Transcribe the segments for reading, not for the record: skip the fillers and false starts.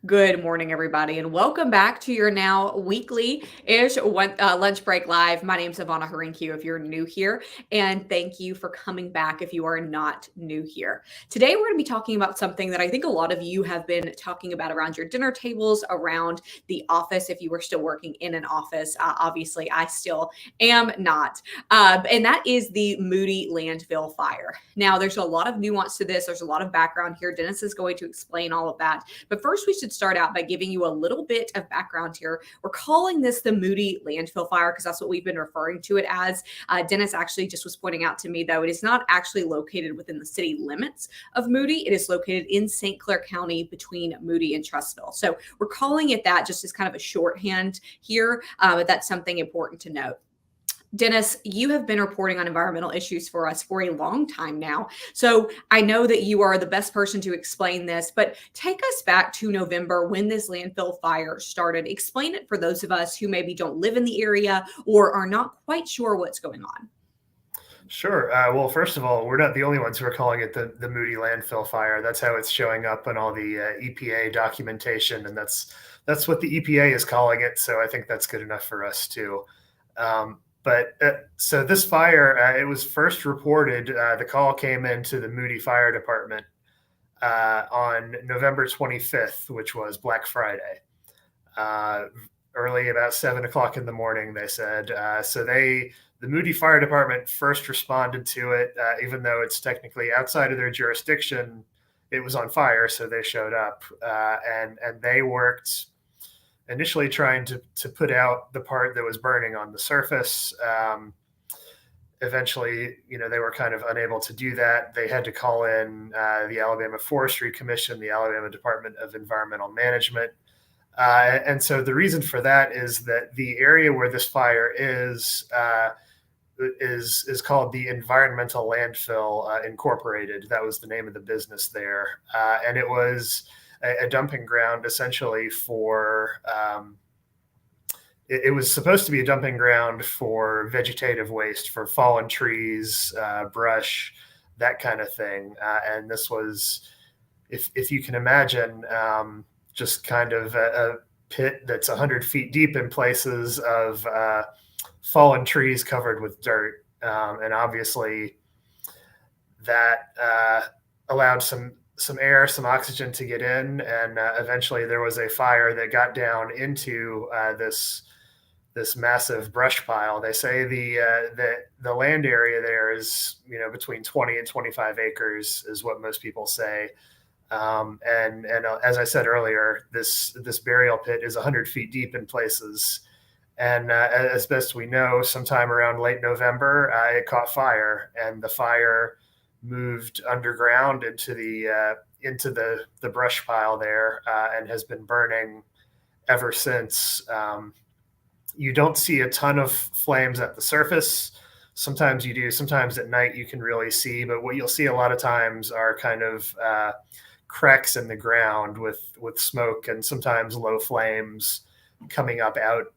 Good morning, everybody, and welcome back to your now weekly-ish lunch break live. My name's Ivana Harinkyu if you're new here, and thank you for coming back if you are not new here. Today, we're going to be talking about something that I think a lot of you have been talking about around your dinner tables, around the office, if you were still working in an office. Obviously, I still am not, and that is the Moody landfill fire. Now, there's a lot of nuance to this. There's a lot of background here. Dennis is going to explain all of that. But first, we should start out by giving you a little bit of background here. We're calling this the Moody landfill fire because that's what we've been referring to it as. Dennis actually just was pointing out to me, though, it is not actually located within the city limits of Moody. It is located in St. Clair County between Moody and Trussville. So we're calling it that just as kind of a shorthand here, but that's something important to note. Dennis, you have been reporting on environmental issues for us for a long time now. So I know that you are the best person to explain this, but take us back to November when this landfill fire started. Explain it for those of us who maybe don't live in the area or are not quite sure what's going on. Sure. Well, first of all, we're not the only ones who are calling it the Moody landfill fire. That's how it's showing up in all the EPA documentation, and that's what the EPA is calling it. So I think that's good enough for us too. So this fire, it was first reported, the call came into the Moody Fire Department on November 25th, which was Black Friday. Early, about 7 o'clock in the morning, they said. The Moody Fire Department first responded to it, even though it's technically outside of their jurisdiction. It was on fire, so they showed up, and they worked initially trying to put out the part that was burning on the surface. Eventually, they were kind of unable to do that. They had to call in the Alabama Forestry Commission, the Alabama Department of Environmental Management. And so the reason for that is that the area where this fire is called the Environmental Landfill Incorporated. That was the name of the business there. And it was a dumping ground essentially for, it was supposed to be a dumping ground for vegetative waste, for fallen trees, brush, that kind of thing. And this was, if you can imagine, just kind of a pit that's 100 feet deep in places of fallen trees covered with dirt. And obviously that allowed some air, some oxygen to get in, and eventually there was a fire that got down into this massive brush pile. They say the land area there is between 20 and 25 acres is what most people say. And as I said earlier, this burial pit is 100 feet deep in places. And as best we know, sometime around late November, it caught fire, and the fire moved underground into the brush pile there, and has been burning ever since. You don't see a ton of flames at the surface. Sometimes you do. Sometimes at night you can really see. But what you'll see a lot of times are kind of cracks in the ground with smoke, and sometimes low flames coming up out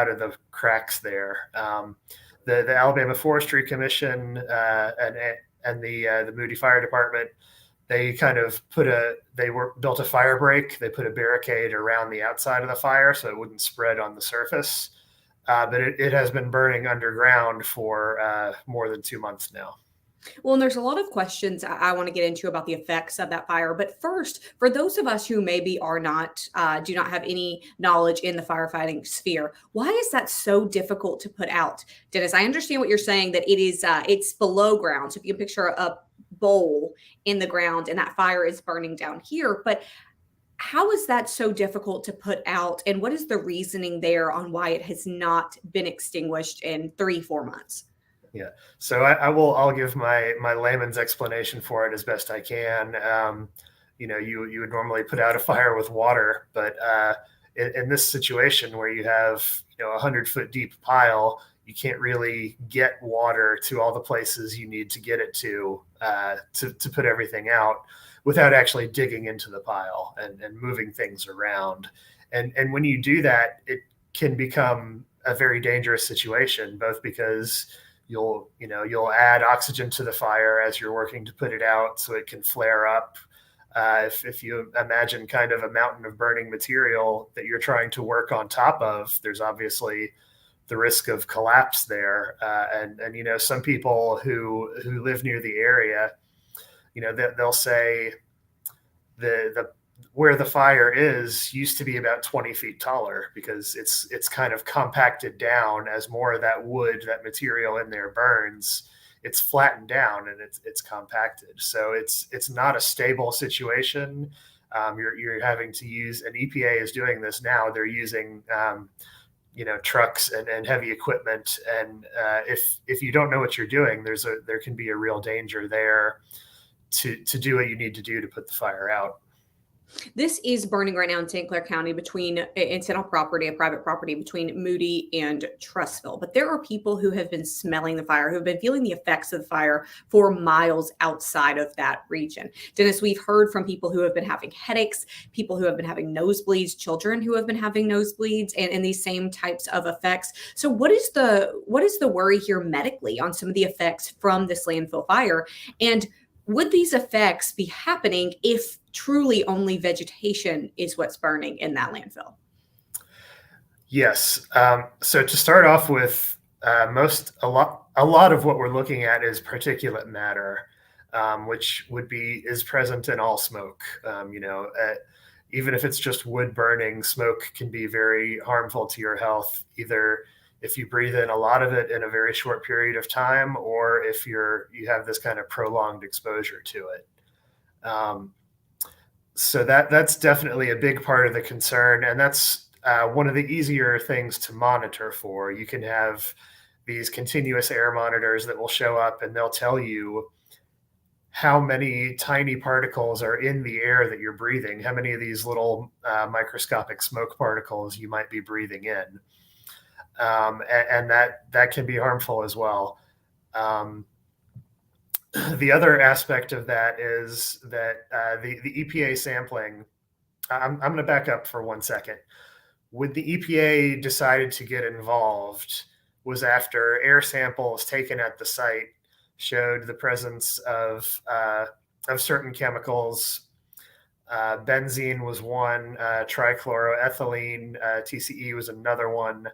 of the cracks there. The Alabama Forestry Commission and the Moody Fire Department, they kind of built a fire break. They put a barricade around the outside of the fire so it wouldn't spread on the surface. But it has been burning underground for more than 2 months now. Well, and there's a lot of questions I want to get into about the effects of that fire. But first, for those of us who maybe are not, do not have any knowledge in the firefighting sphere, why is that so difficult to put out? Dennis, I understand what you're saying, that it is, it's below ground. So if you can picture a bowl in the ground and that fire is burning down here, but how is that so difficult to put out? And what is the reasoning there on why it has not been extinguished in 3-4 months? Yeah, so I'll give my layman's explanation for it as best I can. You would normally put out a fire with water, but in this situation where you have 100-foot deep pile, you can't really get water to all the places you need to get it to put everything out without actually digging into the pile and moving things around. And when you do that, it can become a very dangerous situation, both because you'll add oxygen to the fire as you're working to put it out so it can flare up. If you imagine kind of a mountain of burning material that you're trying to work on top of, there's obviously the risk of collapse there. And you know, some people who live near the area, you know, they'll say the where the fire is used to be about 20 feet taller because it's kind of compacted down as more of that wood, that material in there burns. It's flattened down and it's compacted. So it's not a stable situation. You're having to use, and EPA is doing this now. They're using you know, trucks and heavy equipment. And if you don't know what you're doing, there can be a real danger there to do what you need to do to put the fire out. This is burning right now in St. Clair County between incidental property, a private property between Moody and Trussville. But there are people who have been smelling the fire, who have been feeling the effects of the fire for miles outside of that region. Dennis, we've heard from people who have been having headaches, people who have been having nosebleeds, children who have been having nosebleeds, and these same types of effects. So what is the worry here medically on some of the effects from this landfill fire? And would these effects be happening if truly only vegetation is what's burning in that landfill? Yes. So to start off with, a lot of what we're looking at is particulate matter, which is present in all smoke. You know, even if it's just wood burning, smoke can be very harmful to your health, either if you breathe in a lot of it in a very short period of time, or if you have this kind of prolonged exposure to it. So that's definitely a big part of the concern, and that's one of the easier things to monitor for. You can have these continuous air monitors that will show up, and they'll tell you how many tiny particles are in the air that you're breathing, how many of these little microscopic smoke particles you might be breathing in. And that can be harmful as well. The other aspect of that is that the EPA sampling. I'm going to back up for 1 second. When the EPA decided to get involved was after air samples taken at the site showed the presence of certain chemicals. Benzene was one, trichloroethylene, TCE was another one.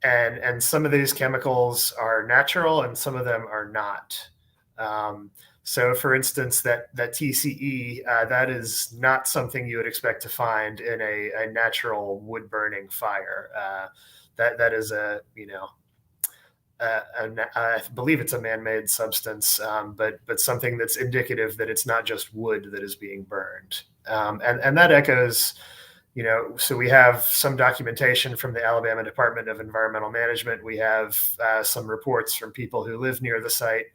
And some of these chemicals are natural and some of them are not. So for instance, that TCE, that is not something you would expect to find in a natural wood burning fire. That is I believe it's a man-made substance, but something that's indicative that it's not just wood that is being burned. And that echoes, you know, so we have some documentation from the Alabama Department of Environmental Management. We have some reports from people who live near the site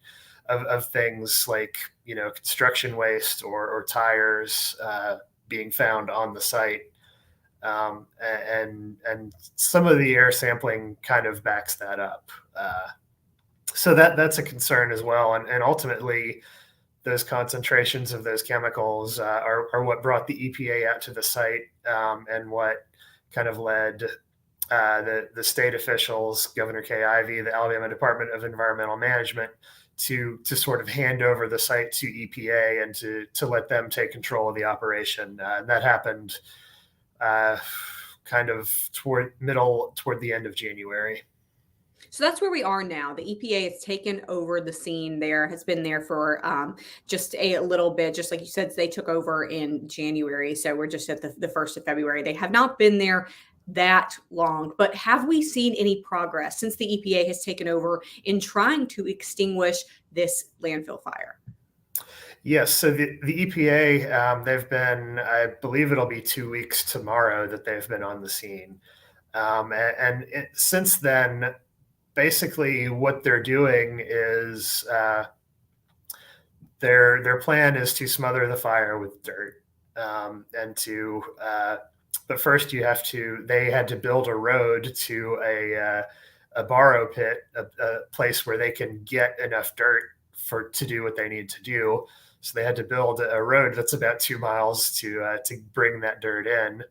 of things like, you know, construction waste or tires being found on the site. And some of the air sampling kind of backs that up. So that's a concern as well. And ultimately, those concentrations of those chemicals are what brought the EPA out to the site, and what kind of led the state officials, Governor Kay Ivey, the Alabama Department of Environmental Management, to sort of hand over the site to EPA and to let them take control of the operation. And that happened kind of toward the end of January. So that's where we are now. The EPA has taken over the scene there, has been there for just a little bit. Just like you said, they took over in January. So we're just at the 1st of February. They have not been there that long. But have we seen any progress since the EPA has taken over in trying to extinguish this landfill fire? Yes. So the EPA, they've been, I believe it'll be 2 weeks tomorrow that they've been on the scene. Since then, basically what they're doing is their plan is to smother the fire with dirt, but first they had to build a road to a borrow pit, a place where they can get enough dirt to do what they need to do. So they had to build a road that's about 2 miles to bring that dirt in.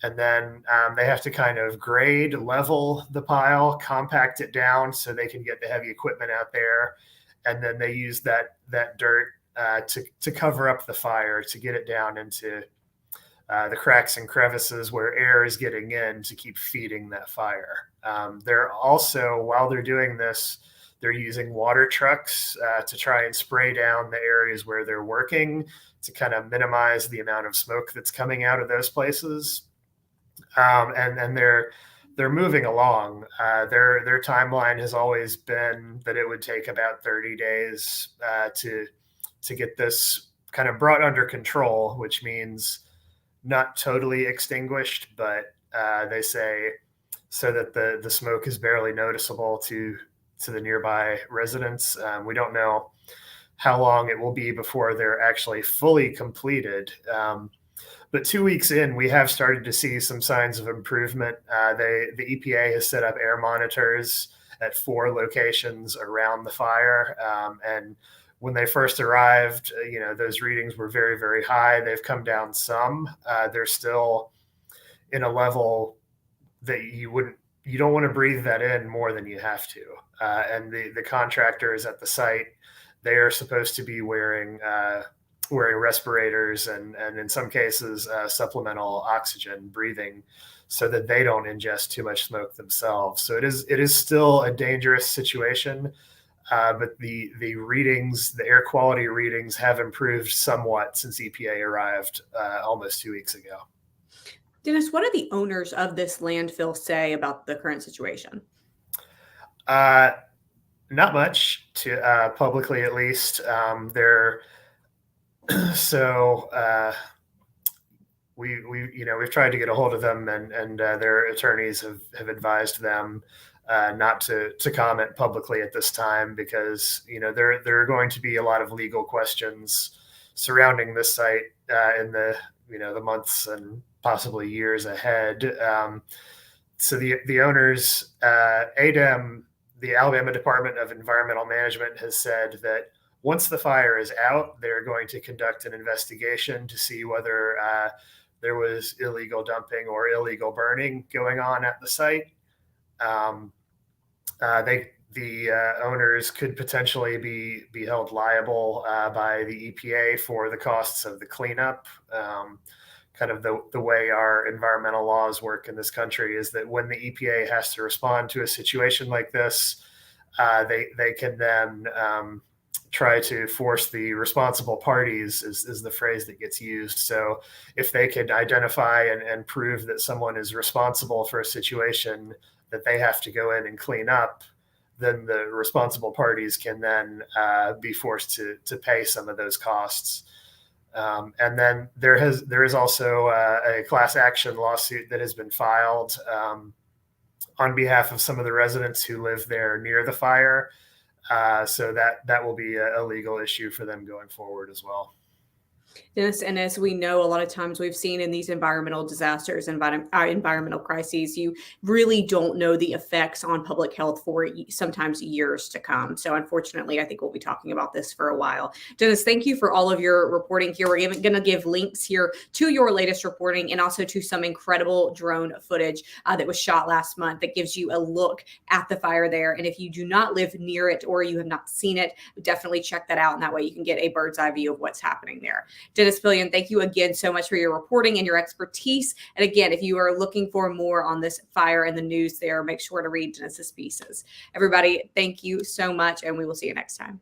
And then they have to kind of grade, level the pile, compact it down so they can get the heavy equipment out there. And then they use that dirt to cover up the fire, to get it down into the cracks and crevices where air is getting in to keep feeding that fire. They're also, while they're doing this, they're using water trucks to try and spray down the areas where they're working to kind of minimize the amount of smoke that's coming out of those places. And they're moving along. Their timeline has always been that it would take about 30 days to get this kind of brought under control, which means not totally extinguished, but they say so that the smoke is barely noticeable to the nearby residents. We don't know how long it will be before they're actually fully completed. But 2 weeks in, we have started to see some signs of improvement. The EPA has set up air monitors at 4 locations around the fire. And when they first arrived, those readings were very, very high. They've come down some. They're still in a level that you don't want to breathe that in more than you have to. And the contractors at the site, they are supposed to be wearing respirators and in some cases supplemental oxygen breathing so that they don't ingest too much smoke themselves. So it is still a dangerous situation, but the readings, the air quality readings, have improved somewhat since EPA arrived almost 2 weeks ago. Dennis, what do the owners of this landfill say about the current situation? Not much, to publicly at least. They're so we've tried to get a hold of them, and their attorneys have advised them not to comment publicly at this time, because there are going to be a lot of legal questions surrounding this site in the months and possibly years ahead. So the owners, ADEM, the Alabama Department of Environmental Management, has said that once the fire is out, they're going to conduct an investigation to see whether there was illegal dumping or illegal burning going on at the site. The owners could potentially be held liable by the EPA for the costs of the cleanup. Kind of the way our environmental laws work in this country is that when the EPA has to respond to a situation like this, they can then try to force the responsible parties, is the phrase that gets used. So if they can identify and prove that someone is responsible for a situation that they have to go in and clean up, then the responsible parties can then be forced to pay some of those costs. And then there is also a class action lawsuit that has been filed on behalf of some of the residents who live there near the fire. So that will be a legal issue for them going forward as well. Dennis, and as we know, a lot of times we've seen in these environmental disasters, environmental crises, you really don't know the effects on public health for sometimes years to come. So unfortunately, I think we'll be talking about this for a while. Dennis, thank you for all of your reporting here. We're going to give links here to your latest reporting and also to some incredible drone footage that was shot last month that gives you a look at the fire there. And if you do not live near it or you have not seen it, definitely check that out. And that way you can get a bird's eye view of what's happening there. Dennis Pillion, thank you again so much for your reporting and your expertise. And again, if you are looking for more on this fire and the news there, make sure to read Dennis's pieces. Everybody, thank you so much, and we will see you next time.